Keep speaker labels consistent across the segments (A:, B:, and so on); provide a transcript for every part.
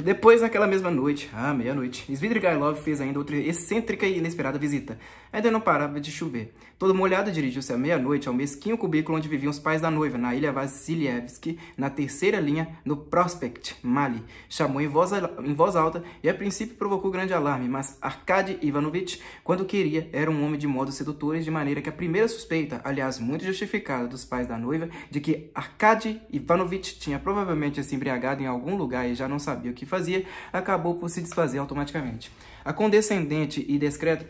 A: Depois, naquela mesma noite, à meia-noite, Svidrigailov fez ainda outra excêntrica e inesperada visita. Ainda não parava de chover. Todo molhado, dirigiu-se à meia-noite ao mesquinho cubículo onde viviam os pais da noiva, na ilha Vassilievsky, na terceira linha, no Prospect, Mali. Chamou em voz alta e a princípio provocou grande alarme, mas Arkady Ivanovich, quando queria, era um homem de modos sedutores, de maneira que a primeira suspeita, aliás muito justificada dos pais da noiva, de que Arkady Ivanovich tinha provavelmente se embriagado em algum lugar e já não sabia o que fazia, acabou por se desfazer automaticamente. A condescendente e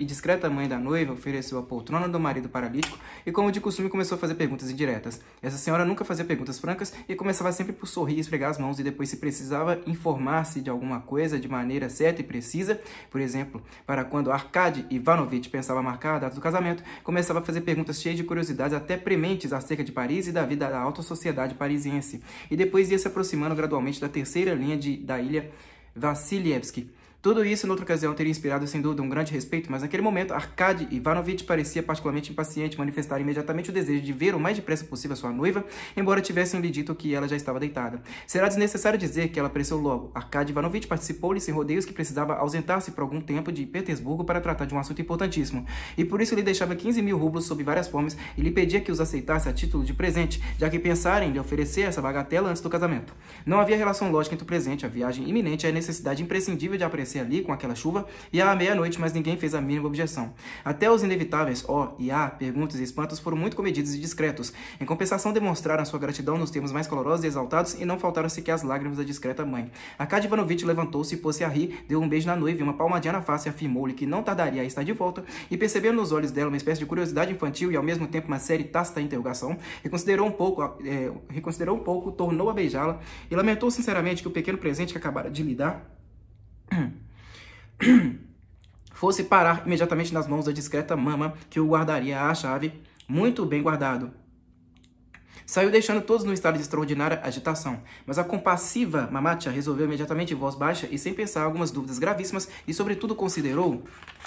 A: discreta mãe da noiva ofereceu a poltrona do marido paralítico e, como de costume, começou a fazer perguntas indiretas. Essa senhora nunca fazia perguntas francas e começava sempre por sorrir e esfregar as mãos, e depois, se precisava informar-se de alguma coisa de maneira certa e precisa, por exemplo, para quando Arkady Ivanovich pensava marcar a data do casamento, começava a fazer perguntas cheias de curiosidades, até prementes, acerca de Paris e da vida da alta sociedade parisiense, e depois ia se aproximando gradualmente da terceira linha da ilha Vassilievsky. Tudo isso, noutra ocasião, teria inspirado, sem dúvida, um grande respeito, mas naquele momento, Arkady Ivanovich parecia particularmente impaciente, manifestar imediatamente o desejo de ver o mais depressa possível a sua noiva, embora tivessem lhe dito que ela já estava deitada. Será desnecessário dizer que ela apareceu logo. Arkady Ivanovich participou-lhe sem rodeios que precisava ausentar-se por algum tempo de Petersburgo para tratar de um assunto importantíssimo, e por isso lhe deixava 15.000 rublos sob várias formas e lhe pedia que os aceitasse a título de presente, já que pensara em lhe oferecer essa bagatela antes do casamento. Não havia relação lógica entre o presente, a viagem iminente e a necessidade imprescindível de aparecer ali com aquela chuva, e à meia-noite, mas ninguém fez a mínima objeção. Até os inevitáveis e perguntas e espantos foram muito comedidos e discretos. Em compensação, demonstraram sua gratidão nos termos mais calorosos e exaltados, e não faltaram sequer as lágrimas da discreta mãe. Arkady Ivanovich levantou-se e pôs-se a rir, deu um beijo na noiva e uma palmadinha na face, e afirmou-lhe que não tardaria a estar de volta, e percebendo nos olhos dela uma espécie de curiosidade infantil e ao mesmo tempo uma séria e tácita interrogação, reconsiderou um pouco, tornou a beijá-la e lamentou sinceramente que o pequeno presente que acabara de lhe dar fosse parar imediatamente nas mãos da discreta mama, que o guardaria à chave, muito bem guardado. Saiu deixando todos num estado de extraordinária agitação, mas a compassiva Mamacha resolveu imediatamente em voz baixa e sem pensar algumas dúvidas gravíssimas, e sobretudo considerou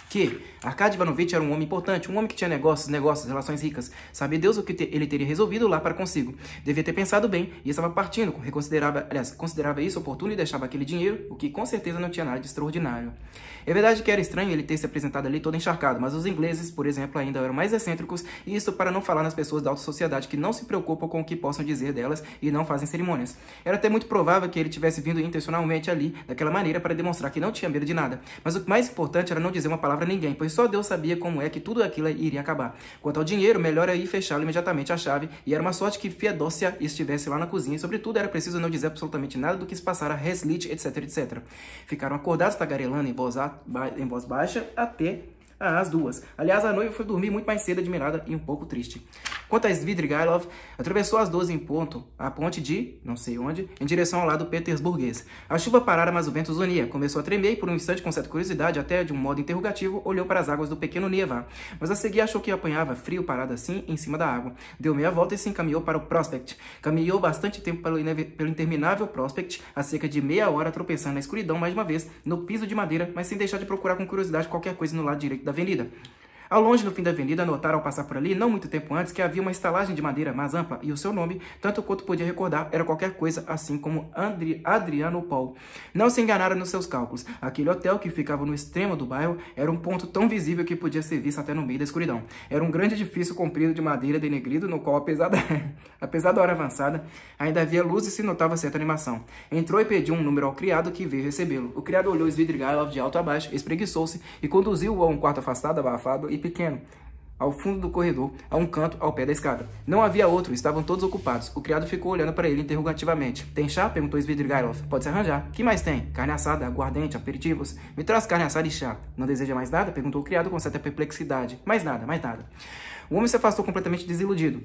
A: que Arkady Ivanovich era um homem importante, um homem que tinha negócios, relações ricas. Sabe Deus o que ele teria resolvido lá para consigo. Devia ter pensado bem e estava partindo, considerava isso oportuno e deixava aquele dinheiro, o que com certeza não tinha nada de extraordinário. É verdade que era estranho ele ter se apresentado ali todo encharcado, mas os ingleses, por exemplo, ainda eram mais excêntricos, e isso para não falar nas pessoas da alta sociedade que não se preocupam com o que possam dizer delas e não fazem cerimônias. Era até muito provável que ele tivesse vindo intencionalmente ali, daquela maneira, para demonstrar que não tinha medo de nada. Mas o mais importante era não dizer uma palavra a ninguém, pois só Deus sabia como é que tudo aquilo iria acabar. Quanto ao dinheiro, melhor era ir fechá-lo imediatamente à chave, e era uma sorte que Fiadócia estivesse lá na cozinha, e sobretudo era preciso não dizer absolutamente nada do que se passara a Reslit, etc, etc. Ficaram acordados tagarelando em voz baixa até às 2. Aliás, a noiva foi dormir muito mais cedo, admirada e um pouco triste. Quanto a Svidrigailov, atravessou às 12 em ponto a ponte de, não sei onde, em direção ao lado petersburguês. A chuva parara, mas o vento zonia. Começou a tremer e, por um instante, com certa curiosidade, até de um modo interrogativo, olhou para as águas do pequeno Nieva. Mas a seguir achou que apanhava frio parado assim, em cima da água. Deu meia volta e se encaminhou para o Prospect. Caminhou bastante tempo pelo interminável Prospect, a cerca de meia hora, tropeçando na escuridão mais uma vez, no piso de madeira, mas sem deixar de procurar com curiosidade qualquer coisa no lado direito da avenida. Ao longe, no fim da avenida, notaram ao passar por ali, não muito tempo antes, que havia uma estalagem de madeira mais ampla, e o seu nome, tanto quanto podia recordar, era qualquer coisa assim como Adrianopol. Não se enganaram nos seus cálculos. Aquele hotel, que ficava no extremo do bairro, era um ponto tão visível que podia ser visto até no meio da escuridão. Era um grande edifício comprido de madeira denegrido, no qual, apesar da hora avançada, ainda havia luz e se notava certa animação. Entrou e pediu um número ao criado, que veio recebê-lo. O criado olhou Svidrigailov de alto a baixo, espreguiçou-se e conduziu-o a um quarto afastado, abafado e pequeno, ao fundo do corredor, a um canto, ao pé da escada. Não havia outro, estavam todos ocupados. O criado ficou olhando para ele interrogativamente. Tem chá? Perguntou Svidrigailov. Pode se arranjar. Que mais tem? Carne assada, aguardente, aperitivos. Me traz carne assada e chá. Não deseja mais nada? Perguntou o criado com certa perplexidade. Mais nada, mais nada. O homem se afastou completamente desiludido.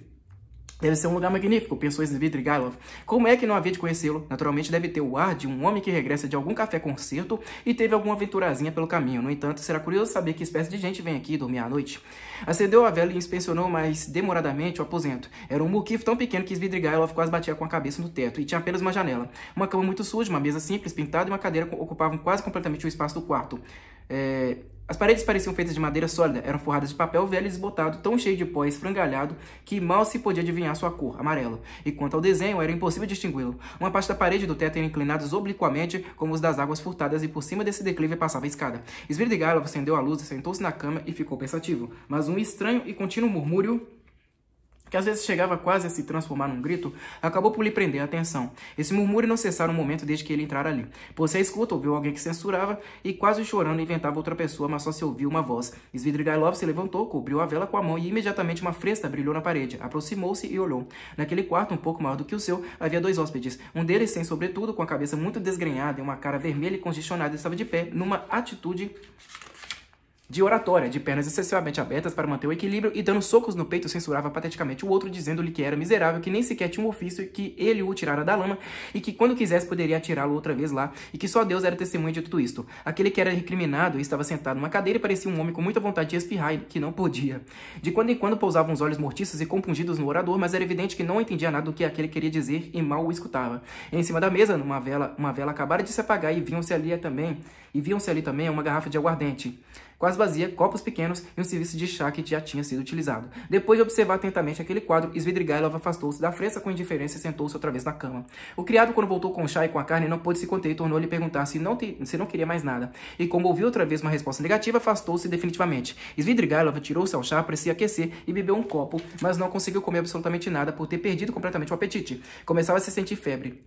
A: Deve ser um lugar magnífico, pensou Svidrigailov. Como é que não havia de conhecê-lo? Naturalmente deve ter o ar de um homem que regressa de algum café-concerto e teve alguma aventurazinha pelo caminho. No entanto, será curioso saber que espécie de gente vem aqui dormir à noite. Acendeu a vela e inspecionou mais demoradamente o aposento. Era um muquifo tão pequeno que Svidrigailov quase batia com a cabeça no teto, e tinha apenas uma janela. Uma cama muito suja, uma mesa simples, pintada e uma cadeira ocupavam quase completamente o espaço do quarto. As paredes pareciam feitas de madeira sólida, eram forradas de papel velho e desbotado, tão cheio de pó esfrangalhado que mal se podia adivinhar sua cor, amarelo. E quanto ao desenho, era impossível distingui-lo. Uma parte da parede e do teto eram inclinados obliquamente, como os das águas furtadas, e por cima desse declive passava a escada. Svidrigailov acendeu a luz, sentou-se na cama e ficou pensativo. Mas um estranho e contínuo murmúrio, que às vezes chegava quase a se transformar num grito, acabou por lhe prender a atenção. Esse murmúrio não cessara um momento desde que ele entrara ali. Pôs-se à escuta, ouviu alguém que censurava e, quase chorando, inventava outra pessoa, mas só se ouviu uma voz. Svidrigailov se levantou, cobriu a vela com a mão e imediatamente uma fresta brilhou na parede. Aproximou-se e olhou. Naquele quarto, um pouco maior do que o seu, havia 2 hóspedes. Um deles, sem sobretudo, com a cabeça muito desgrenhada e uma cara vermelha e congestionada, estava de pé, numa atitude de oratória, de pernas excessivamente abertas para manter o equilíbrio e dando socos no peito censurava pateticamente o outro, dizendo-lhe que era miserável, que nem sequer tinha um ofício, que ele o tirara da lama e que quando quisesse poderia atirá-lo outra vez lá e que só Deus era testemunha de tudo isto. Aquele que era recriminado estava sentado numa cadeira e parecia um homem com muita vontade de espirrar e que não podia. De quando em quando pousavam os olhos mortiços e compungidos no orador, mas era evidente que não entendia nada do que aquele queria dizer e mal o escutava. Em cima da mesa, uma vela acabara de se apagar e viam-se ali também uma garrafa de aguardente quase vazia, copos pequenos e um serviço de chá que já tinha sido utilizado. Depois de observar atentamente aquele quadro, Svidrigailov afastou-se da fresta com indiferença e sentou-se outra vez na cama. O criado, quando voltou com o chá e com a carne, não pôde se conter e tornou-lhe perguntar se não queria mais nada. E como ouviu outra vez uma resposta negativa, afastou-se definitivamente. Svidrigailov tirou-se ao chá para se aquecer e bebeu um copo, mas não conseguiu comer absolutamente nada por ter perdido completamente o apetite. Começava a sentir febre.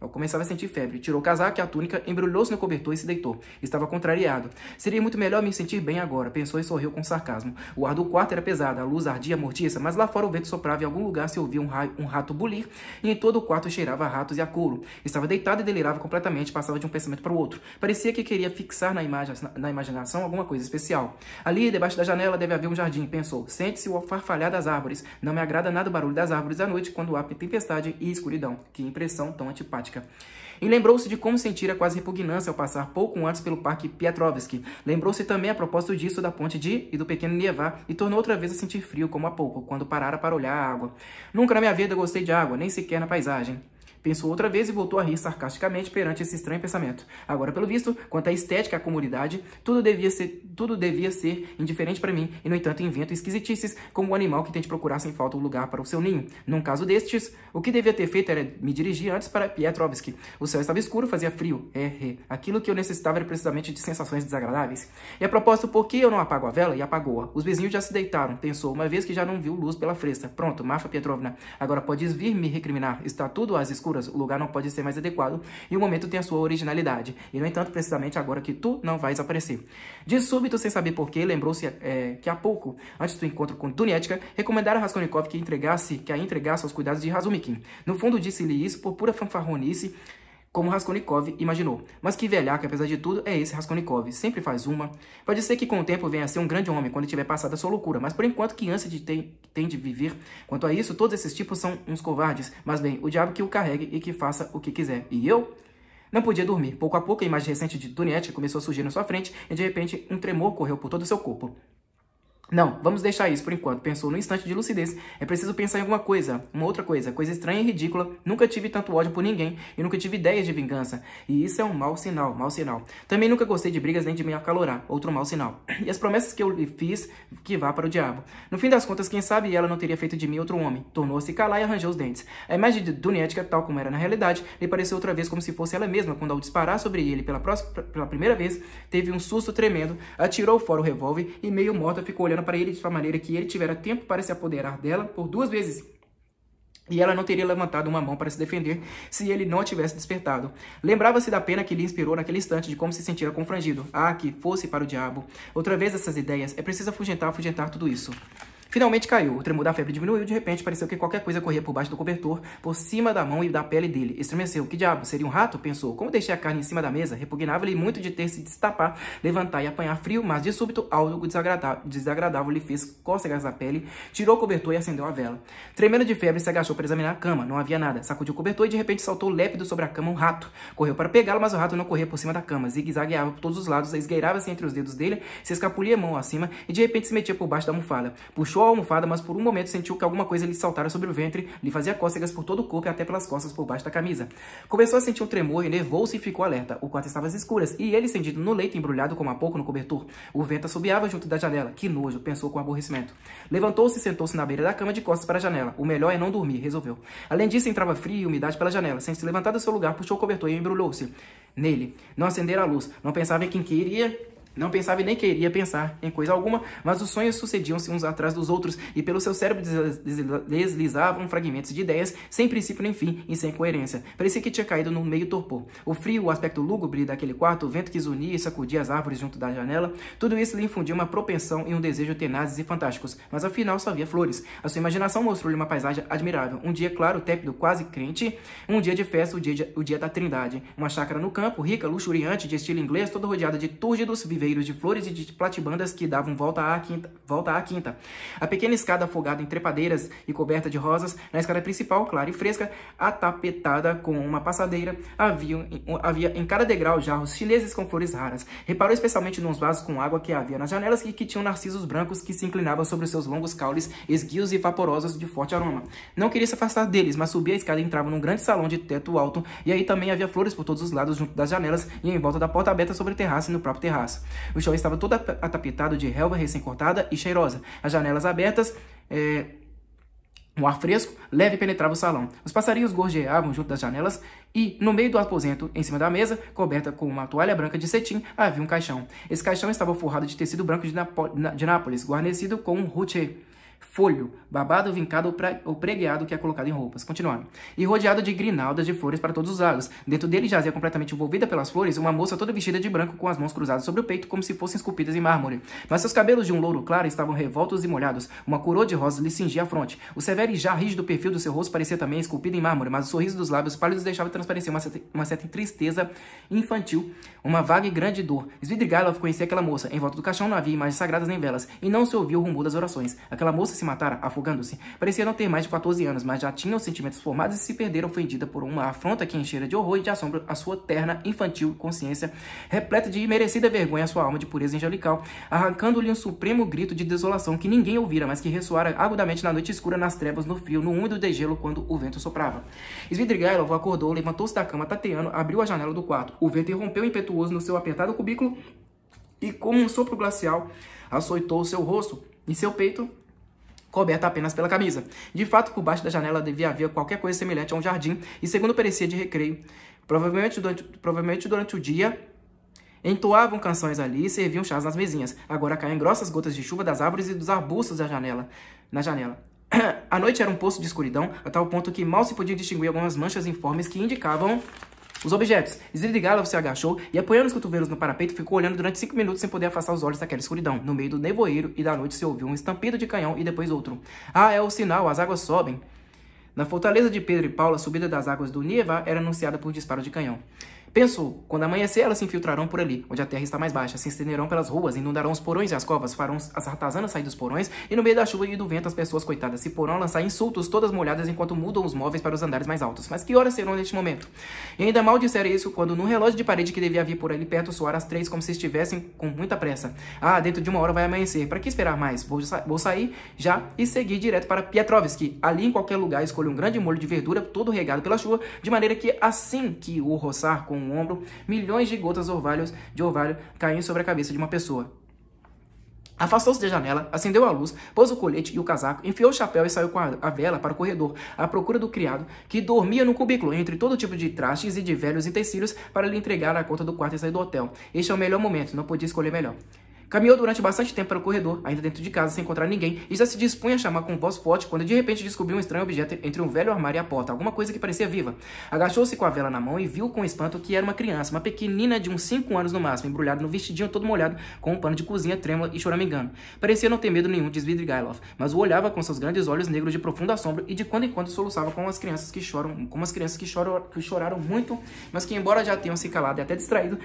A: Tirou o casaco e a túnica, embrulhou-se no cobertor e se deitou. Estava contrariado. Seria muito melhor me sentir bem agora, pensou e sorriu com sarcasmo. O ar do quarto era pesado, a luz ardia mortiça, mas lá fora o vento soprava e em algum lugar se ouvia um rato bulir e em todo o quarto cheirava a ratos e a couro. Estava deitado e delirava completamente, passava de um pensamento para o outro. Parecia que queria fixar na imaginação alguma coisa especial. Ali, debaixo da janela, deve haver um jardim, pensou. Sente-se o farfalhar das árvores. Não me agrada nada o barulho das árvores à noite, quando há tempestade e escuridão. Que impressão tão antipática. E lembrou-se de como sentira quase repugnância ao passar pouco antes pelo Parque Pietrovsky. Lembrou-se também, a propósito disso, da ponte e do pequeno Nieva, e tornou outra vez a sentir frio, como há pouco, quando parara para olhar a água. Nunca na minha vida gostei de água, nem sequer na paisagem. Pensou outra vez e voltou a rir sarcasticamente perante esse estranho pensamento. Agora, pelo visto, quanto à estética e à comunidade, tudo devia ser indiferente para mim, e no entanto invento esquisitices, como o animal que tente procurar sem falta um lugar para o seu ninho. Num caso destes, o que devia ter feito era me dirigir antes para Pietrovsky. O céu estava escuro, fazia frio. Aquilo que eu necessitava era precisamente de sensações desagradáveis. E a propósito, por que eu não apago a vela? E apagou-a. Os vizinhos já se deitaram, pensou, uma vez que já não viu luz pela fresta. Pronto, Marfa Petrovna, agora podes vir me recriminar. Está tudo às escuras. O lugar não pode ser mais adequado e o momento tem a sua originalidade. E, no entanto, precisamente agora que tu não vais aparecer. De súbito, sem saber porquê, lembrou-se que há pouco, antes do encontro com Dunetchka, recomendara a Raskolnikov que a entregasse aos cuidados de Razumikin. No fundo, disse-lhe isso por pura fanfarronice, como Raskolnikov imaginou. Mas que velhaca, apesar de tudo, é esse Raskolnikov. Sempre faz uma. Pode ser que com o tempo venha a ser um grande homem, quando tiver passado a sua loucura. Mas por enquanto, que ânsia tem de viver. Quanto a isso, todos esses tipos são uns covardes. Mas bem, o diabo que o carregue e que faça o que quiser. E eu? Não podia dormir. Pouco a pouco, a imagem recente de Dunetchka começou a surgir na sua frente e de repente um tremor correu por todo o seu corpo. Não, vamos deixar isso por enquanto, pensou no instante de lucidez. É preciso pensar em alguma coisa, uma outra coisa estranha e ridícula. Nunca tive tanto ódio por ninguém e nunca tive ideias de vingança. E isso é um mau sinal, mau sinal. Também nunca gostei de brigas nem de me acalorar, outro mau sinal. E as promessas que eu lhe fiz, que vá para o diabo. No fim das contas, quem sabe ela não teria feito de mim outro homem. Tornou-se calar e arranjou os dentes. A imagem de Dunetchka, tal como era na realidade, lhe pareceu outra vez como se fosse ela mesma, quando ao disparar sobre ele pela primeira vez, teve um susto tremendo, atirou fora o revólver e meio morta ficou olhando para ele de tal maneira que ele tivera tempo para se apoderar dela por 2 vezes. E ela não teria levantado uma mão para se defender se ele não tivesse despertado. Lembrava-se da pena que lhe inspirou naquele instante de como se sentira confrangido. Ah, que fosse para o diabo. Outra vez essas ideias. É preciso afugentar tudo isso. Finalmente caiu. O tremor da febre diminuiu e de repente pareceu que qualquer coisa corria por baixo do cobertor, por cima da mão e da pele dele. Estremeceu. Que diabo? Seria um rato? Pensou. Como deixei a carne em cima da mesa? Repugnava-lhe muito de ter se destapar, levantar e apanhar frio, mas de súbito algo desagradável lhe fez cócegas na pele, tirou o cobertor e acendeu a vela. Tremendo de febre, se agachou para examinar a cama. Não havia nada. Sacudiu o cobertor e de repente saltou lépido sobre a cama um rato. Correu para pegá-lo, mas o rato não corria por cima da cama. Zigue-zagueava por todos os lados, esgueirava-se entre os dedos dele, se escapulia a mão acima e de repente se metia por baixo da almofada. Puxou Puxou a almofada, mas por um momento sentiu que alguma coisa lhe saltara sobre o ventre, lhe fazia cócegas por todo o corpo e até pelas costas por baixo da camisa. Começou a sentir um tremor, enervou-se e ficou alerta. O quarto estava às escuras, e ele estendido no leito, embrulhado como há pouco no cobertor. O vento assobiava junto da janela. Que nojo, pensou com aborrecimento. Levantou-se e sentou-se na beira da cama de costas para a janela. O melhor é não dormir, resolveu. Além disso, entrava frio e umidade pela janela. Sem se levantar do seu lugar, puxou o cobertor e embrulhou-se nele. Não acendera a luz. Não pensava em quem queria... Não pensava e nem queria pensar em coisa alguma, mas os sonhos sucediam-se uns atrás dos outros e pelo seu cérebro deslizavam fragmentos de ideias, sem princípio nem fim e sem coerência. Parecia que tinha caído no meio torpor. O frio, o aspecto lúgubre daquele quarto, o vento que zunia e sacudia as árvores junto da janela, tudo isso lhe infundia uma propensão e um desejo tenazes e fantásticos, mas afinal só via flores. A sua imaginação mostrou-lhe uma paisagem admirável. Um dia claro, tépido, quase crente, um dia de festa, o dia da Trindade. Uma chácara no campo, rica, luxuriante, de estilo inglês, toda rodeada de túrgidos viveiros de flores e de platibandas que davam volta à quinta. A pequena escada afogada em trepadeiras e coberta de rosas, na escada principal, clara e fresca, atapetada com uma passadeira, havia em cada degrau jarros chineses com flores raras. Reparou especialmente nos vasos com água que havia nas janelas e que tinham narcisos brancos que se inclinavam sobre os seus longos caules, esguios e vaporosos de forte aroma. Não queria se afastar deles, mas subia a escada e entrava num grande salão de teto alto, e aí também havia flores por todos os lados junto das janelas e em volta da porta aberta sobre o terraço e no próprio terraço. O chão estava todo atapetado de relva recém-cortada e cheirosa. As janelas abertas, o ar fresco, leve penetrava o salão. Os passarinhos gorjeavam junto das janelas e, no meio do aposento, em cima da mesa, coberta com uma toalha branca de cetim, havia um caixão. Esse caixão estava forrado de tecido branco de Nápoles, guarnecido com um ruche, folho, babado, vincado ou pregueado que é colocado em roupas. Continuando. E rodeado de grinaldas de flores para todos os lados. Dentro dele jazia completamente envolvida pelas flores uma moça toda vestida de branco com as mãos cruzadas sobre o peito como se fossem esculpidas em mármore. Mas seus cabelos de um louro claro estavam revoltos e molhados. Uma coroa de rosas lhe cingia a fronte. O severo e já rígido perfil do seu rosto parecia também esculpido em mármore, mas o sorriso dos lábios pálidos deixava transparecer uma certa tristeza infantil, uma vaga e grande dor. Svidrigailov conhecia aquela moça. Em volta do caixão não havia imagens sagradas nem velas, e não se ouvia o rumor das orações. Aquela moça se matara, afogando-se. Parecia não ter mais de 14 anos, mas já tinha os sentimentos formados e se perdera ofendida por uma afronta que enchera de horror e de assombro a sua terna, infantil consciência, repleta de imerecida vergonha a sua alma de pureza angelical, arrancando-lhe um supremo grito de desolação que ninguém ouvira, mas que ressoara agudamente na noite escura, nas trevas, no frio, no úmido degelo, quando o vento soprava. Svidrigailov acordou, levantou-se da cama tateando, abriu a janela do quarto. O vento irrompeu impetuoso no seu apertado cubículo e, como um sopro glacial, açoitou seu rosto e seu peito, coberta apenas pela camisa. De fato, por baixo da janela devia haver qualquer coisa semelhante a um jardim, e segundo parecia de recreio. Provavelmente durante o dia, entoavam canções ali e serviam chás nas mesinhas. Agora caíam grossas gotas de chuva das árvores e dos arbustos na janela. A noite era um poço de escuridão, a tal ponto que mal se podia distinguir algumas manchas informes que indicavam os objetos. Svidrigailov se agachou e, apoiando os cotovelos no parapeito, ficou olhando durante 5 minutos sem poder afastar os olhos daquela escuridão. No meio do nevoeiro e da noite se ouviu um estampido de canhão e depois outro. Ah, é o sinal, as águas sobem. Na fortaleza de Pedro e Paulo, a subida das águas do Nieva era anunciada por disparo de canhão. Pensou, quando amanhecer elas se infiltrarão por ali, onde a terra está mais baixa, se estenderão pelas ruas, inundarão os porões e as covas, farão as ratazanas sair dos porões, e no meio da chuva e do vento as pessoas coitadas se porão a lançar insultos todas molhadas enquanto mudam os móveis para os andares mais altos. Mas que horas serão neste momento? E ainda mal dissera isso quando no relógio de parede que devia vir por ali perto soar as 3 como se estivessem com muita pressa. Ah, dentro de 1 hora vai amanhecer. Para que esperar mais? Vou sair já e seguir direto para Pietrovski. Ali em qualquer lugar escolho um grande molho de verdura todo regado pela chuva, de maneira que assim que o roçar com o ombro, milhões de gotas de orvalho caem sobre a cabeça de uma pessoa. Afastou-se da janela, acendeu a luz, pôs o colete e o casaco, enfiou o chapéu e saiu com a vela para o corredor, à procura do criado, que dormia no cubículo, entre todo tipo de trastes e de velhos utensílios, para lhe entregar a conta do quarto e sair do hotel. Este é o melhor momento, não podia escolher melhor. Caminhou durante bastante tempo pelo corredor, ainda dentro de casa, sem encontrar ninguém, e já se dispunha a chamar com voz forte, quando de repente descobriu um estranho objeto entre um velho armário e a porta, alguma coisa que parecia viva. Agachou-se com a vela na mão e viu com espanto que era uma criança, uma pequenina de uns 5 anos no máximo, embrulhada no vestidinho todo molhado, com um pano de cozinha trêmula e choramingando. Parecia não ter medo nenhum de Svidrigailov, mas o olhava com seus grandes olhos negros de profundo assombro e de quando em quando soluçava como as crianças que choraram muito, mas que, embora já tenham se calado e até distraído,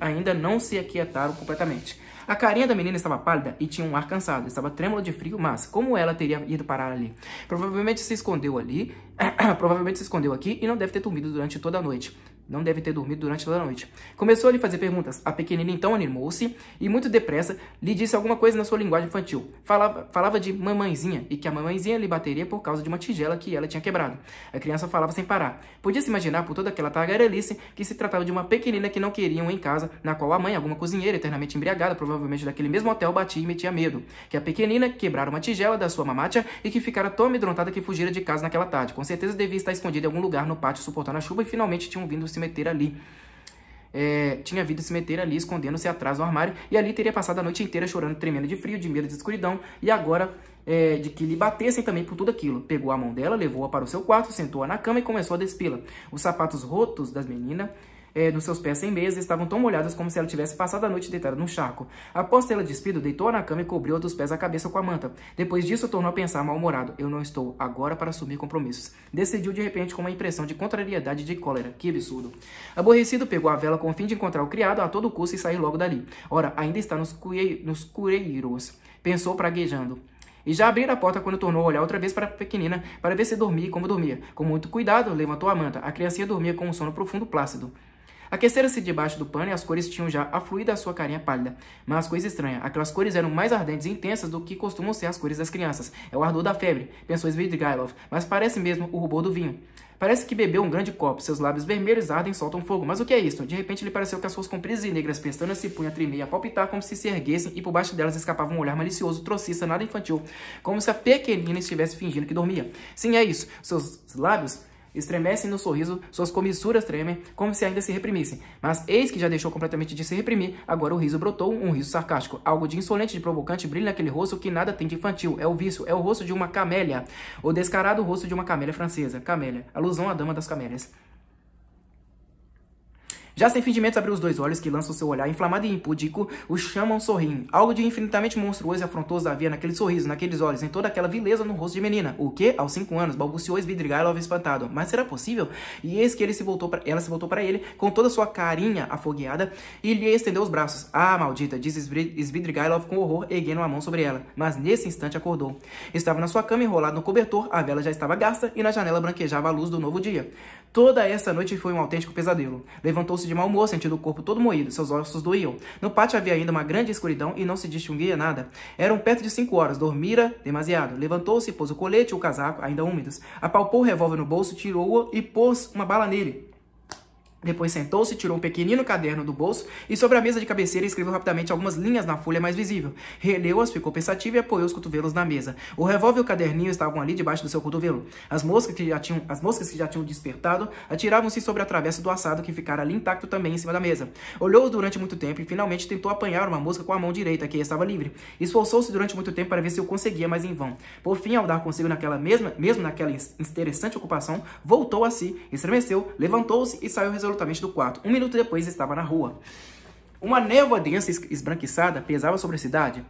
A: ainda não se aquietaram completamente. A carinha da menina estava pálida e tinha um ar cansado. Estava trêmula de frio, mas como ela teria ido parar ali? Provavelmente se escondeu aqui e não deve ter dormido durante toda a noite. Não deve ter dormido durante toda a noite. Começou a lhe fazer perguntas. A pequenina então animou-se e, muito depressa, lhe disse alguma coisa na sua linguagem infantil. Falava de mamãezinha e que a mamãezinha lhe bateria por causa de uma tigela que ela tinha quebrado. A criança falava sem parar. Podia-se imaginar por toda aquela tagarelice que se tratava de uma pequenina que não queriam em casa, na qual a mãe, alguma cozinheira eternamente embriagada, provavelmente daquele mesmo hotel, batia e metia medo. Que a pequenina quebrara uma tigela da sua mamátia e que ficara tão amedrontada que fugira de casa naquela tarde. Com certeza devia estar escondida em algum lugar no pátio suportando a chuva e finalmente tinham vindo se meter ali. Escondendo-se atrás do armário, e ali teria passado a noite inteira chorando, tremendo de frio, de medo, de escuridão, e agora de que lhe batessem também por tudo aquilo. Pegou a mão dela, levou-a para o seu quarto, sentou-a na cama e começou a despê-la. Os sapatos rotos das meninas nos seus pés sem meias estavam tão molhados como se ela tivesse passado a noite deitada num charco. Após tê-la despido, deitou-a na cama e cobriu-a dos pés à cabeça com a manta. Depois disso, tornou a pensar mal-humorado. Eu não estou agora para assumir compromissos. Decidiu de repente com uma impressão de contrariedade e de cólera. Que absurdo. Aborrecido, pegou a vela com o fim de encontrar o criado a todo custo e sair logo dali. Ora, ainda está nos cureiros, pensou praguejando. E já abriu a porta quando tornou a olhar outra vez para a pequenina para ver se dormia e como dormia. Com muito cuidado, levantou a manta. A criancinha dormia com um sono profundo plácido. Aqueceram-se debaixo do pano e as cores tinham já afluído à sua carinha pálida. Mas coisa estranha, aquelas cores eram mais ardentes e intensas do que costumam ser as cores das crianças. É o ardor da febre, pensou Svidrigailov, mas parece mesmo o rubor do vinho. Parece que bebeu um grande copo, seus lábios vermelhos ardem e soltam fogo. Mas o que é isso? De repente lhe pareceu que as suas compridas e negras pestanas se punham a tremer e a palpitar como se erguessem e por baixo delas escapava um olhar malicioso, trocista, nada infantil, como se a pequenina estivesse fingindo que dormia. Sim, é isso. Seus lábios estremecem no sorriso, suas comissuras tremem, como se ainda se reprimissem. Mas eis que já deixou completamente de se reprimir, agora o riso brotou, um riso sarcástico. Algo de insolente e de provocante brilha naquele rosto que nada tem de infantil. É o vício, é o rosto de uma camélia. O descarado rosto de uma camélia francesa. Camélia, alusão à dama das camélias. Já sem fingimentos abriu os dois olhos que lançam seu olhar inflamado e impúdico, o chamam sorrindo. Algo de infinitamente monstruoso e afrontoso havia naquele sorriso, naqueles olhos, em toda aquela vileza no rosto de menina. O quê? Aos 5 anos, balbuciou Svidrigailov espantado. Mas será possível? E eis que ela se voltou para ele, com toda sua carinha afogueada, e lhe estendeu os braços. Ah, maldita, disse Svidrigailov com horror, erguendo uma mão sobre ela. Mas nesse instante acordou. Estava na sua cama enrolado no cobertor, a vela já estava gasta e na janela branquejava a luz do novo dia. Toda essa noite foi um autêntico pesadelo. Levantou-se de mau humor, sentindo o corpo todo moído, seus ossos doíam. No pátio havia ainda uma grande escuridão e não se distinguia nada. Eram perto de 5 horas, dormira demasiado. Levantou-se, pôs o colete e o casaco, ainda úmidos. Apalpou o revólver no bolso, tirou-o e pôs uma bala nele. Depois sentou-se, tirou um pequenino caderno do bolso e sobre a mesa de cabeceira escreveu rapidamente algumas linhas na folha mais visível. Releu-as, ficou pensativo e apoiou os cotovelos na mesa. O revólver e o caderninho estavam ali debaixo do seu cotovelo. As moscas que já tinham despertado atiravam-se sobre a travessa do assado que ficara ali intacto também em cima da mesa. Olhou durante muito tempo e finalmente tentou apanhar uma mosca com a mão direita, que estava livre. Esforçou-se durante muito tempo para ver se o conseguia, mas em vão. Por fim, ao dar consigo mesmo naquela interessante ocupação, voltou a si, estremeceu, levantou-se e saiu resolutamente do quarto. 1 minuto depois estava na rua. Uma névoa densa esbranquiçada pesava sobre a cidade.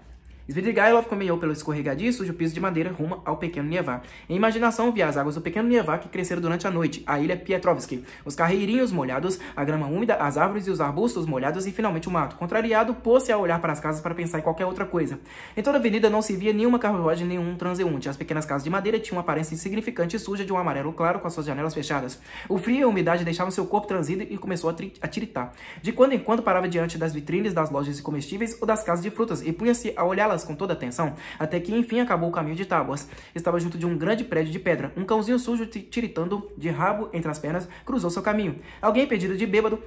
A: Svidrigailov caminhou pelo escorregadio e sujo piso de madeira rumo ao pequeno Nievá. Em imaginação via as águas do pequeno Nievá que cresceram durante a noite, a ilha Pietrovsky, os carreirinhos molhados, a grama úmida, as árvores e os arbustos molhados e finalmente o mato. Contrariado, pôs-se a olhar para as casas para pensar em qualquer outra coisa. Em toda a avenida não se via nenhuma carruagem, nenhum transeunte. As pequenas casas de madeira tinham uma aparência insignificante e suja de um amarelo claro com as suas janelas fechadas. O frio e a umidade deixavam seu corpo transido e começou a tiritar. De quando em quando parava diante das vitrines das lojas de comestíveis ou das casas de frutas e punha-se a olhá-las com toda atenção, até que enfim acabou o caminho de tábuas. Estava junto de um grande prédio de pedra. Um cãozinho sujo, tiritando de rabo entre as pernas, cruzou seu caminho. Alguém, pedido de bêbado,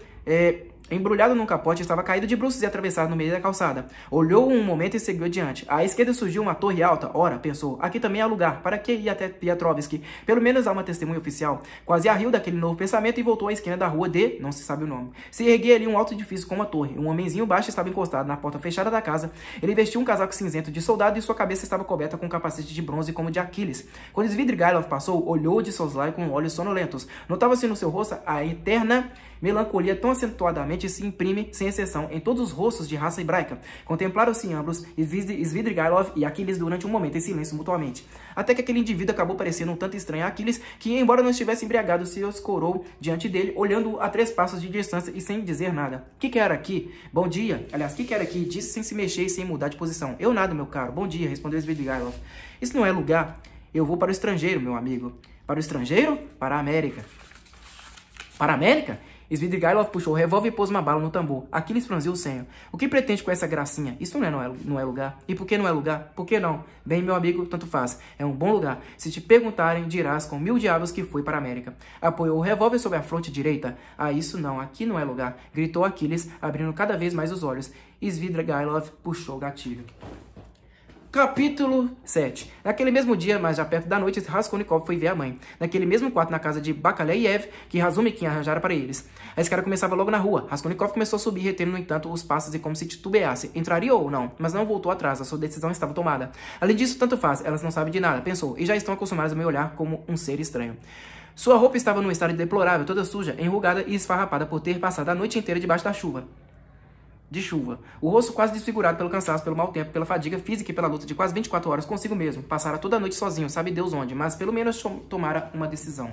A: embrulhado num capote, estava caído de bruços e atravessado no meio da calçada. Olhou um momento e seguiu adiante. À esquerda surgiu uma torre alta. Ora, pensou, aqui também há lugar. Para que ir até Pietrovsky? Pelo menos há uma testemunha oficial. Quase arriu daquele novo pensamento e voltou à esquina da rua de... não se sabe o nome. Se erguia ali um alto edifício com uma torre. Um homenzinho baixo estava encostado na porta fechada da casa. Ele vestiu um casaco cinzento de soldado e sua cabeça estava coberta com um capacete de bronze como de Aquiles. Quando Svidrigailov passou, olhou de soslaio com olhos sonolentos. Notava-se no seu rosto a eterna melancolia tão acentuadamente se imprime, sem exceção, em todos os rostos de raça hebraica. Contemplaram-se ambos, Svidrigailov e Aquiles, durante um momento em silêncio mutuamente. Até que aquele indivíduo acabou parecendo um tanto estranho a Aquiles, que, embora não estivesse embriagado, se escorou diante dele, olhando a 3 passos de distância e sem dizer nada. Que quer aqui? Bom dia. Aliás, que quer aqui? Disse sem se mexer e sem mudar de posição. Eu nada, meu caro. Bom dia, respondeu Svidrigailov. Isso não é lugar. Eu vou para o estrangeiro, meu amigo. Para o estrangeiro? Para a América. Para a América? Svidrigailov puxou o revólver e pôs uma bala no tambor. Aquiles franziu o senho. O que pretende com essa gracinha? Isso não é lugar. E por que não é lugar? Por que não? Bem, meu amigo, tanto faz. É um bom lugar. Se te perguntarem, dirás com 1000 diabos que foi para a América. Apoiou o revólver sobre a fronte direita. Ah, isso não. Aqui não é lugar. Gritou Aquiles, abrindo cada vez mais os olhos. Svidrigailov puxou o gatilho. Capítulo 7. Naquele mesmo dia, mas já perto da noite, Raskolnikov foi ver a mãe. Naquele mesmo quarto na casa de Bakaléiev, que Razumikin arranjara para eles. A escada começava logo na rua. Raskolnikov começou a subir, retendo, no entanto, os passos e como se titubeasse. Entraria ou não? Mas não voltou atrás, a sua decisão estava tomada. Além disso, tanto faz, elas não sabem de nada, pensou, e já estão acostumadas a me olhar como um ser estranho. Sua roupa estava num estado deplorável, toda suja, enrugada e esfarrapada por ter passado a noite inteira debaixo da chuva. O rosto quase desfigurado pelo cansaço, pelo mau tempo, pela fadiga física e pela luta de quase 24 horas consigo mesmo. Passara toda a noite sozinho, sabe Deus onde, mas pelo menos tomara uma decisão.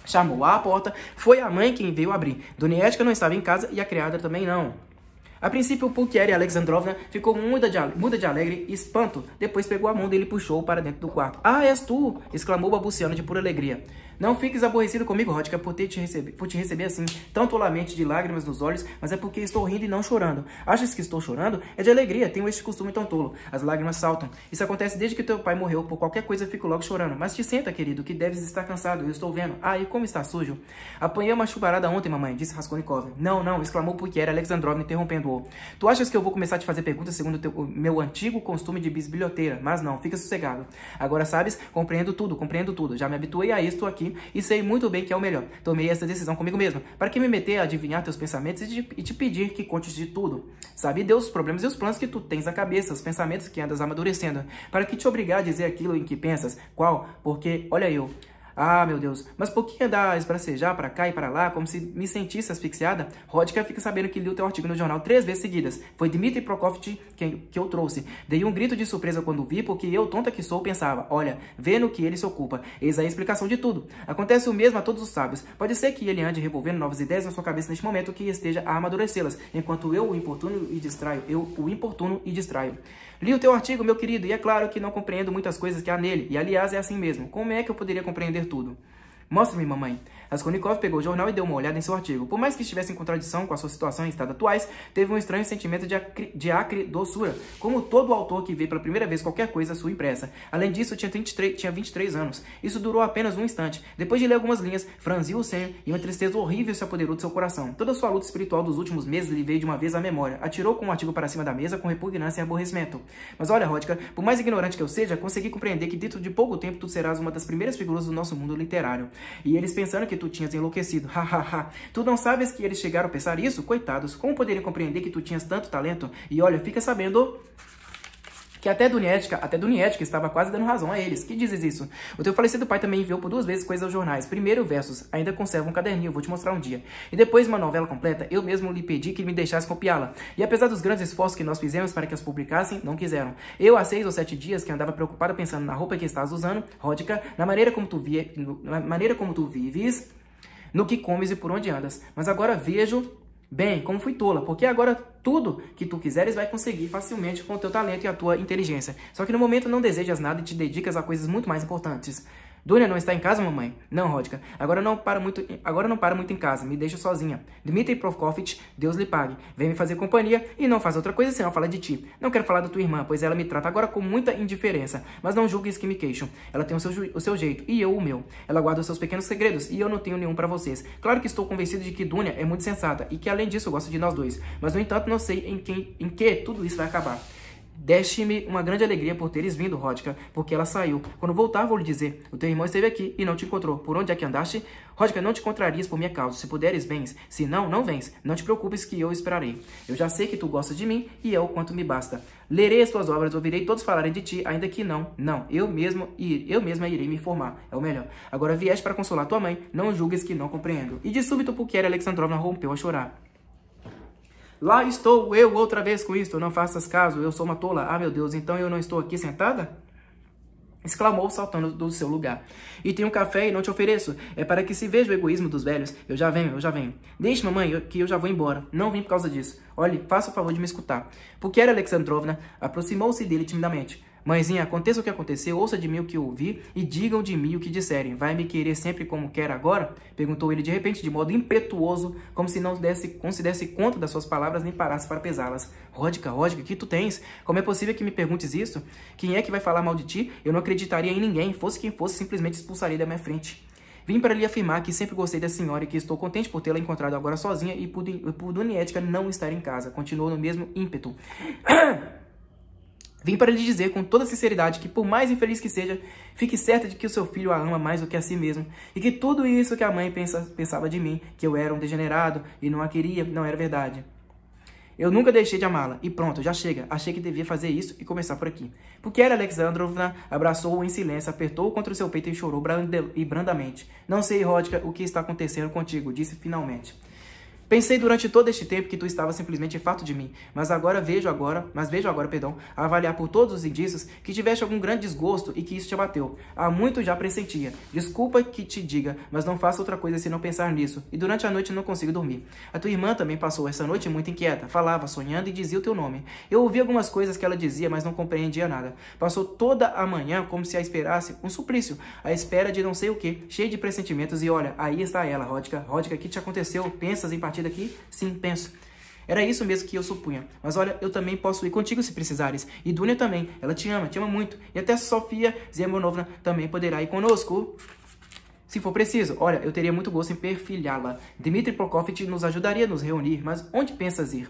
A: Chamou à porta, foi a mãe quem veio abrir. Dunietka não estava em casa e a criada também não. A princípio, Pulcheria Alexandrovna ficou muda de alegre espanto. Depois pegou a mão dele e puxou-o para dentro do quarto. Ah, és tu! Exclamou balbuciando de pura alegria. Não fiques aborrecido comigo, Rodka, por te receber assim, tão tolamente de lágrimas nos olhos, mas é porque estou rindo e não chorando. Achas que estou chorando? É de alegria, tenho este costume tão tolo. As lágrimas saltam. Isso acontece desde que teu pai morreu. Por qualquer coisa eu fico logo chorando. Mas te senta, querido, que deves estar cansado. Eu estou vendo. Ah, e como está sujo? Apanhei uma chuvarada ontem, mamãe, disse Raskolnikov. Não, exclamou Pulcheria Alexandrovna, interrompendo-o. Tu achas que eu vou começar a te fazer perguntas segundo o meu antigo costume de bisbilhoteira? Mas não, fica sossegado. Agora sabes, compreendo tudo. Já me habituei a isto aqui e sei muito bem que é o melhor. Tomei essa decisão comigo mesmo. Para que me meter a adivinhar teus pensamentos e te pedir que contes de tudo? Sabe Deus os problemas e os planos que tu tens na cabeça, os pensamentos que andas amadurecendo. Para que te obrigar a dizer aquilo em que pensas? Qual? Porque, olha eu... Ah, meu Deus, mas por que andar a esbracejar para cá e para lá, como se me sentisse asfixiada? Rodka fica sabendo que li o teu artigo no jornal 3 vezes seguidas. Foi Dmitri Prokofiev que eu trouxe. Dei um grito de surpresa quando vi, porque eu, tonta que sou, pensava, olha, vê no que ele se ocupa. Eis a explicação de tudo. Acontece o mesmo a todos os sábios. Pode ser que ele ande revolvendo novas ideias na sua cabeça neste momento que esteja a amadurecê-las, enquanto eu o importuno e distraio. Li o teu artigo, meu querido, e é claro que não compreendo muitas coisas que há nele, e aliás é assim mesmo. Como é que eu poderia compreender tudo? Mostre-me, mamãe. Raskolnikov pegou o jornal e deu uma olhada em seu artigo. Por mais que estivesse em contradição com a sua situação e estado atuais, teve um estranho sentimento de acre doçura, como todo autor que vê pela primeira vez qualquer coisa sua impressa. Além disso, tinha 23 anos. Isso durou apenas um instante. Depois de ler algumas linhas, franziu o senho e uma tristeza horrível se apoderou de seu coração. Toda a sua luta espiritual dos últimos meses lhe veio de uma vez à memória. Atirou com o artigo para cima da mesa com repugnância e aborrecimento. Mas olha, Rodka, por mais ignorante que eu seja, consegui compreender que dentro de pouco tempo tu serás uma das primeiras figuras do nosso mundo literário. E eles pensando que tu tinhas enlouquecido. Tu não sabes que eles chegaram a pensar isso? Coitados, como poderiam compreender que tu tinhas tanto talento? E olha, fica sabendo que até Dunietka estava quase dando razão a eles. Que dizes isso? O teu falecido pai também enviou por 2 vezes coisas aos jornais. Primeiro versos, ainda conserva um caderninho, vou te mostrar um dia. E depois uma novela completa, eu mesmo lhe pedi que me deixasse copiá-la. E apesar dos grandes esforços que nós fizemos para que as publicassem, não quiseram. Eu, há 6 ou 7 dias, que andava preocupada pensando na roupa que estás usando, Rodka, na maneira como tu vives, no que comes e por onde andas. Mas agora vejo... Bem, como fui tola, porque agora tudo que tu quiseres vai conseguir facilmente com o teu talento e a tua inteligência. Só que no momento não desejas nada e te dedicas a coisas muito mais importantes. Dunia não está em casa, mamãe? Não, Rodka. Agora não para muito em casa. Me deixa sozinha. Dmitri Prokofiev, Deus lhe pague. Vem me fazer companhia e não faz outra coisa senão falar de ti. Não quero falar da tua irmã, pois ela me trata agora com muita indiferença. Mas não julgues que me queixo. Ela tem o seu jeito e eu o meu. Ela guarda os seus pequenos segredos e eu não tenho nenhum para vocês. Claro que estou convencido de que Dunia é muito sensata e que além disso gosta de nós dois. Mas no entanto não sei em que tudo isso vai acabar. Deste-me uma grande alegria por teres vindo, Rodka, porque ela saiu. Quando voltar, vou lhe dizer, o teu irmão esteve aqui e não te encontrou. Por onde é que andaste? Rodka, não te encontrarias por minha causa. Se puderes, vens. Se não, não vens. Não te preocupes que eu esperarei. Eu já sei que tu gostas de mim e é o quanto me basta. Lerei as tuas obras, ouvirei todos falarem de ti, ainda que não. Eu mesma irei me informar. É o melhor. Agora vieste para consolar tua mãe, não julgues que não compreendo. E de súbito, Pulcheria Alexandrovna rompeu a chorar. Lá estou eu outra vez com isto, não faças caso, eu sou uma tola. Ah, meu Deus, então eu não estou aqui sentada? Exclamou, saltando do seu lugar. E tenho um café e não te ofereço. É para que se veja o egoísmo dos velhos. Eu já venho. Deixe, mamãe, que eu já vou embora. Não vim por causa disso. Olhe, faça o favor de me escutar. Pulcheria Alexandrovna aproximou-se dele timidamente. Mãezinha, aconteça o que acontecer, ouça de mim o que ouvi e digam de mim o que disserem. Vai me querer sempre como quer agora? Perguntou ele de repente, de modo impetuoso, como se não se desse conta das suas palavras nem parasse para pesá-las. Ródica, que tu tens? Como é possível que me perguntes isso? Quem é que vai falar mal de ti? Eu não acreditaria em ninguém, fosse quem fosse, simplesmente expulsaria da minha frente. Vim para lhe afirmar que sempre gostei da senhora e que estou contente por tê-la encontrado agora sozinha e por Dunietka não estar em casa. Continuou no mesmo ímpeto. Vim para lhe dizer com toda sinceridade que, por mais infeliz que seja, fique certa de que o seu filho a ama mais do que a si mesmo e que tudo isso que a mãe pensava de mim, que eu era um degenerado e não a queria, não era verdade. Eu nunca deixei de amá-la. E pronto, já chega. Achei que devia fazer isso e começar por aqui. Pukiera Alexandrovna abraçou-o em silêncio, apertou-o contra o seu peito e chorou brandamente. Não sei, Ródica, o que está acontecendo contigo, disse finalmente. Pensei durante todo este tempo que tu estava simplesmente farto de mim, mas vejo agora, a avaliar por todos os indícios que tiveste algum grande desgosto e que isso te abateu. Há muito já pressentia. Desculpa que te diga, mas não faço outra coisa senão pensar nisso, e durante a noite não consigo dormir. A tua irmã também passou essa noite muito inquieta, falava, sonhando e dizia o teu nome. Eu ouvi algumas coisas que ela dizia, mas não compreendia nada. Passou toda a manhã como se a esperasse um suplício, à espera de não sei o que, cheio de pressentimentos, e olha, aí está ela, Ródica. Ródica, o que te aconteceu? Pensas em partir daqui? Sim, penso. Era isso mesmo que eu supunha. Mas olha, eu também posso ir contigo se precisares. E Dunia também. Ela te ama muito. E até Sofia Zemonovna também poderá ir conosco, se for preciso. Olha, eu teria muito gosto em perfilhá-la. Dmitri Prokofitch nos ajudaria a nos reunir, mas onde pensas ir?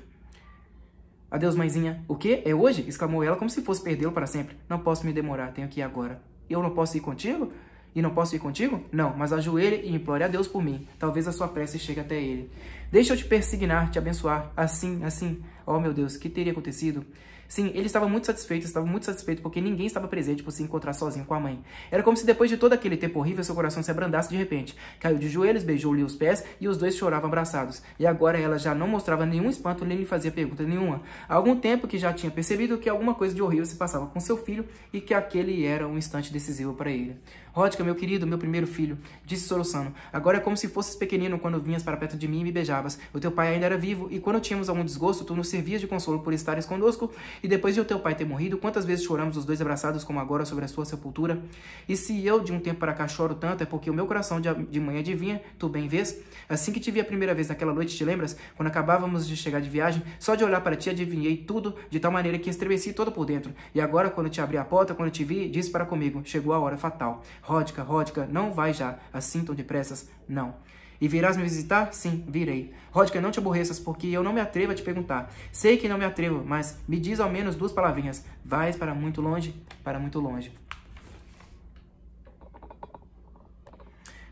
A: Adeus, mãezinha. O quê? É hoje? Exclamou ela como se fosse perdê-lo para sempre. Não posso me demorar, tenho que ir agora. Eu não posso ir contigo? E não posso ir contigo? Não, mas ajoelhe e implore a Deus por mim. Talvez a sua prece chegue até ele. Deixa eu te persignar, te abençoar. Assim. Oh, meu Deus, o que teria acontecido? Sim, ele estava muito satisfeito porque ninguém estava presente por se encontrar sozinho com a mãe. Era como se depois de todo aquele tempo horrível, seu coração se abrandasse de repente. Caiu de joelhos, beijou-lhe os pés e os dois choravam abraçados. E agora ela já não mostrava nenhum espanto nem lhe fazia pergunta nenhuma. Há algum tempo que já tinha percebido que alguma coisa de horrível se passava com seu filho e que aquele era um instante decisivo para ele. Ródica, meu querido, meu primeiro filho, disse soluçando. Agora é como se fosses pequenino quando vinhas para perto de mim e me beijavas. O teu pai ainda era vivo e quando tínhamos algum desgosto, tu nos servias de consolo por estares conosco. E depois de o teu pai ter morrido, quantas vezes choramos os dois abraçados como agora sobre a sua sepultura? E se eu de um tempo para cá choro tanto, é porque o meu coração de mãe adivinha, tu bem vês? Assim que te vi a primeira vez naquela noite, te lembras? Quando acabávamos de chegar de viagem, só de olhar para ti adivinhei tudo de tal maneira que estremeci todo por dentro. E agora, quando te abri a porta, quando te vi, disse para comigo, chegou a hora fatal. Ródica, não vai já, assim tão depressas, não. E virás me visitar? Sim, virei. Ródica, não te aborreças, porque eu não me atrevo a te perguntar. Sei que não me atrevo, mas me diz ao menos 2 palavrinhas. Vais para muito longe? Para muito longe.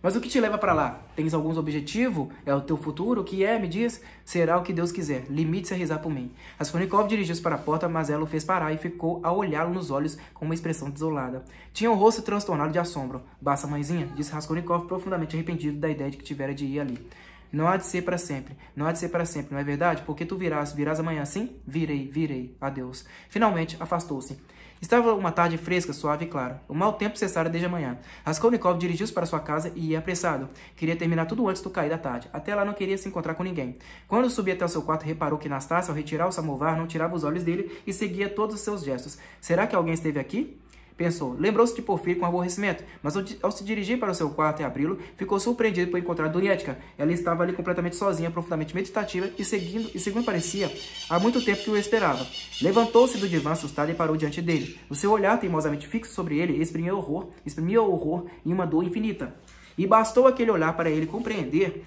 A: Mas o que te leva para lá? Tens algum objetivo? É o teu futuro? O que é? Me diz. Será o que Deus quiser. Limite-se a rezar por mim. Raskolnikov dirigiu-se para a porta, mas ela o fez parar e ficou a olhá-lo nos olhos com uma expressão desolada. Tinha o rosto transtornado de assombro. Basta, mãezinha, disse Raskolnikov, profundamente arrependido da ideia de que tivera de ir ali. Não há de ser para sempre. Não há de ser para sempre, não é verdade? Porque tu virás amanhã, sim? Virei. Adeus. Finalmente, afastou-se. Estava uma tarde fresca, suave e clara. O mau tempo cessara desde a manhã. Raskolnikov dirigiu-se para sua casa e ia apressado. Queria terminar tudo antes do cair da tarde. Até lá não queria se encontrar com ninguém. Quando subi até o seu quarto, reparou que Nastassia, ao retirar o samovar, não tirava os olhos dele e seguia todos os seus gestos. Será que alguém esteve aqui? Pensou. Lembrou-se de Porfírio com aborrecimento, mas ao se dirigir para o seu quarto e abri-lo, ficou surpreendido por encontrar Dunietka. Ela estava ali completamente sozinha, profundamente meditativa e segundo parecia, há muito tempo que o esperava. Levantou-se do divã assustado e parou diante dele. O seu olhar teimosamente fixo sobre ele exprimia horror e uma dor infinita. E bastou aquele olhar para ele compreender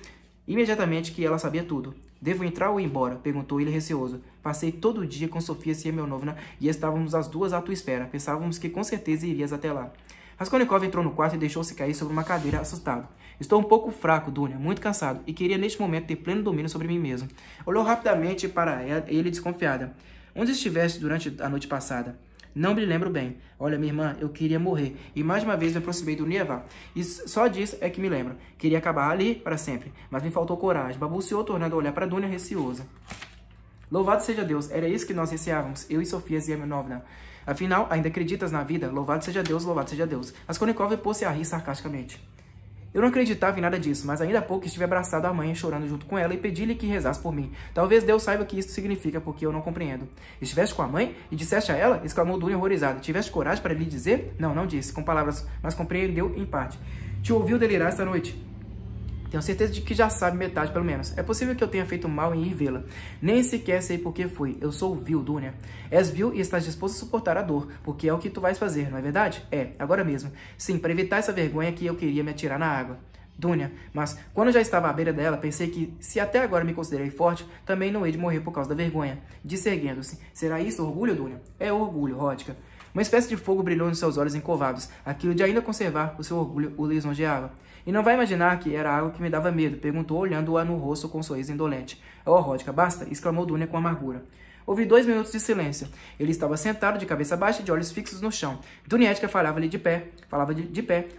A: imediatamente que ela sabia tudo. Devo entrar ou ir embora? Perguntou ele receoso. Passei todo o dia com Sofia Semyonovna e estávamos as duas à tua espera. Pensávamos que com certeza irias até lá. Raskolnikov entrou no quarto e deixou-se cair sobre uma cadeira, assustado. Estou um pouco fraco, Dunia, muito cansado, e queria neste momento ter pleno domínio sobre mim mesmo. Olhou rapidamente para ele desconfiada. Onde estiveste durante a noite passada? Não me lembro bem. Olha, minha irmã, eu queria morrer. E mais uma vez me aproximei do Nieva. E só disso é que me lembro. Queria acabar ali para sempre. Mas me faltou coragem. Balbuciou, tornando a olhar para Dunia receosa. Louvado seja Deus. Era isso que nós receávamos, eu e Sofia Semyonovna. Afinal, ainda acreditas na vida? Louvado seja Deus, louvado seja Deus. Raskolnikov pôs-se a rir sarcasticamente. Eu não acreditava em nada disso, mas ainda há pouco estive abraçado à mãe, chorando junto com ela e pedi-lhe que rezasse por mim. Talvez Deus saiba o que isso significa, porque eu não compreendo. Estiveste com a mãe e disseste a ela? Exclamou Dunia horrorizada. Tiveste coragem para lhe dizer? Não, não disse, com palavras, mas compreendeu em parte. Te ouviu delirar esta noite? Tenho certeza de que já sabe metade, pelo menos. É possível que eu tenha feito mal em ir vê-la. Nem sequer sei por que fui. Eu sou vil, Dunia. És vil e estás disposto a suportar a dor, porque é o que tu vais fazer, não é verdade? É, agora mesmo. Sim, para evitar essa vergonha que eu queria me atirar na água. Dunia, mas quando já estava à beira dela, pensei que, se até agora me considerei forte, também não hei de morrer por causa da vergonha. Disse erguendo-se. Será isso orgulho, Dunia? É orgulho, Ródica. Uma espécie de fogo brilhou nos seus olhos encovados. Aquilo de ainda conservar o seu orgulho o lisonjeava. E não vai imaginar que era algo que me dava medo, perguntou, olhando-a no rosto com um sorriso indolente. Oh, Ródica, basta! Exclamou Dunia com amargura. Houve 2 minutos de silêncio. Ele estava sentado de cabeça baixa e de olhos fixos no chão. Dunietka falava de pé,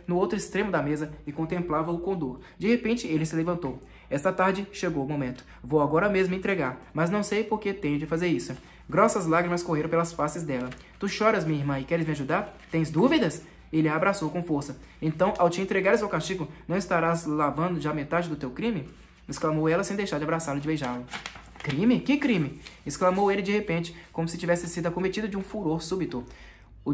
A: no outro extremo da mesa e contemplava o condor. De repente, ele se levantou. Esta tarde chegou o momento. Vou agora mesmo entregar, mas não sei por que tenho de fazer isso. Grossas lágrimas correram pelas faces dela. Tu choras, minha irmã, e queres me ajudar? Tens dúvidas? Ele a abraçou com força. Então, ao te entregares ao castigo, não estarás lavando já metade do teu crime? Exclamou ela sem deixar de abraçá-lo e de beijá-lo. Crime? Que crime? Exclamou ele de repente, como se tivesse sido acometido de um furor súbito. O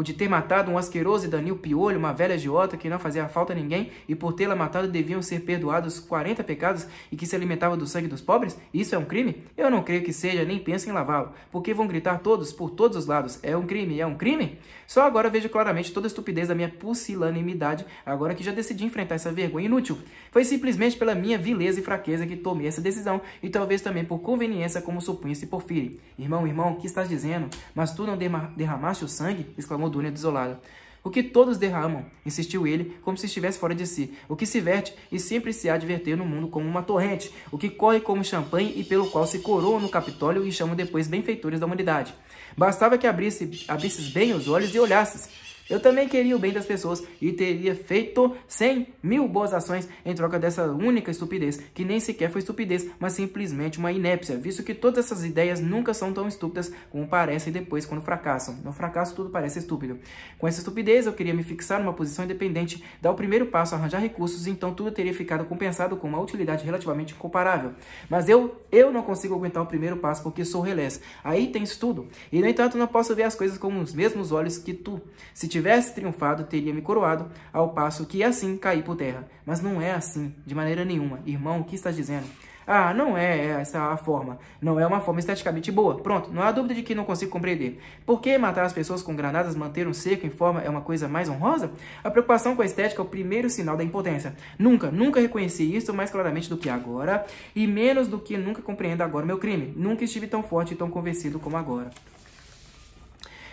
A: de ter matado um asqueroso e danil piolho, uma velha agiota que não fazia falta a ninguém, e por tê-la matado deviam ser perdoados 40 pecados e que se alimentava do sangue dos pobres? Isso é um crime? Eu não creio que seja, nem penso em lavá-lo. Porque vão gritar todos, por todos os lados. É um crime, é um crime? Só agora vejo claramente toda a estupidez da minha pusilanimidade, agora que já decidi enfrentar essa vergonha inútil. Foi simplesmente pela minha vileza e fraqueza que tomei essa decisão, e talvez também por conveniência, como supunha-se Porfírio. Irmão, o que estás dizendo? Mas tu não derramaste o sangue? Exclamou Dunia desolada. O que todos derramam, insistiu ele, como se estivesse fora de si. O que se verte e sempre se há de verter no mundo como uma torrente. O que corre como champanhe e pelo qual se coroam no Capitólio e chamam depois benfeitores da humanidade. Bastava que abrisses bem os olhos e olhasses. Eu também queria o bem das pessoas e teria feito 100.000 boas ações em troca dessa única estupidez, que nem sequer foi estupidez, mas simplesmente uma inépcia, visto que todas essas ideias nunca são tão estúpidas como parecem depois quando fracassam. No fracasso tudo parece estúpido. Com essa estupidez eu queria me fixar numa posição independente, dar o primeiro passo, arranjar recursos, então tudo teria ficado compensado com uma utilidade relativamente incomparável. Mas eu não consigo aguentar o primeiro passo porque sou relés. Aí tens tudo. E no entanto não posso ver as coisas com os mesmos olhos que tu. Se tivesse triunfado, teria me coroado, ao passo que assim caí por terra. Mas não é assim, de maneira nenhuma. Irmão, o que estás dizendo? Ah, não é essa a forma. Não é uma forma esteticamente boa. Pronto, não há dúvida de que não consigo compreender. Por que matar as pessoas com granadas, manter um cerco em forma é uma coisa mais honrosa? A preocupação com a estética é o primeiro sinal da impotência. Nunca reconheci isso mais claramente do que agora, e menos do que nunca compreendo agora o meu crime. Nunca estive tão forte e tão convencido como agora.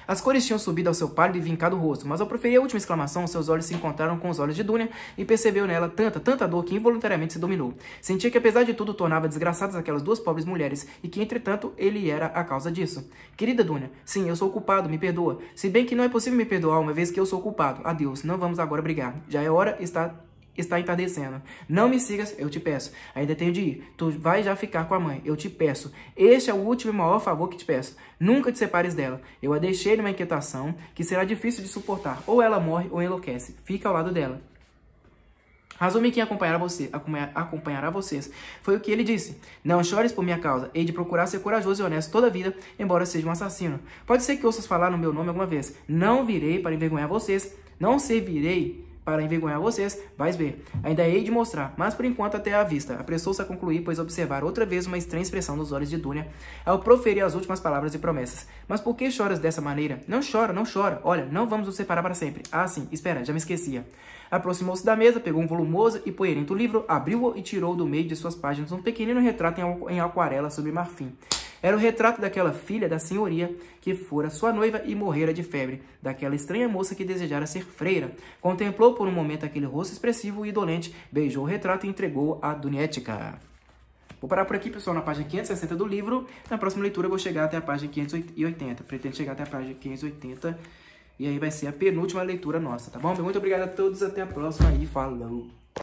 A: As cores tinham subido ao seu pálido e vincado rosto, mas ao proferir a última exclamação, seus olhos se encontraram com os olhos de Dunia e percebeu nela tanta dor que involuntariamente se dominou. Sentia que, apesar de tudo, tornava desgraçadas aquelas 2 pobres mulheres e que, entretanto, ele era a causa disso. Querida Dunia, sim, eu sou o culpado, me perdoa. Se bem que não é possível me perdoar uma vez que eu sou o culpado. Adeus, não vamos agora brigar. Já é hora, está entardecendo. Não me sigas, eu te peço. Ainda tenho de ir. Tu vai já ficar com a mãe. Eu te peço. Este é o último e maior favor que te peço. Nunca te separes dela. Eu a deixei numa inquietação que será difícil de suportar. Ou ela morre ou enlouquece. Fica ao lado dela. Razume quem acompanhará vocês. Foi o que ele disse. Não chores por minha causa. Hei de procurar ser corajoso e honesto toda a vida, embora seja um assassino. Pode ser que ouças falar no meu nome alguma vez. Não virei para envergonhar vocês. Não servirei para envergonhar vocês, vais ver. Ainda hei de mostrar, mas por enquanto até à vista. Apressou-se a concluir, pois observar outra vez uma estranha expressão nos olhos de Dunia ao proferir as últimas palavras e promessas. Mas por que choras dessa maneira? Não chora, não chora. Olha, não vamos nos separar para sempre. Ah, sim, espera, já me esquecia. Aproximou-se da mesa, pegou um volumoso e poeirento livro, abriu-o e tirou do meio de suas páginas um pequenino retrato em aquarela sobre marfim. Era o retrato daquela filha da senhoria que fora sua noiva e morrera de febre, daquela estranha moça que desejara ser freira. Contemplou por um momento aquele rosto expressivo e dolente, beijou o retrato e entregou-o a Dunietka. Vou parar por aqui, pessoal, na página 560 do livro. Na próxima leitura eu vou chegar até a página 580. Pretendo chegar até a página 580 e aí vai ser a penúltima leitura nossa, tá bom? Muito obrigado a todos, até a próxima e falou!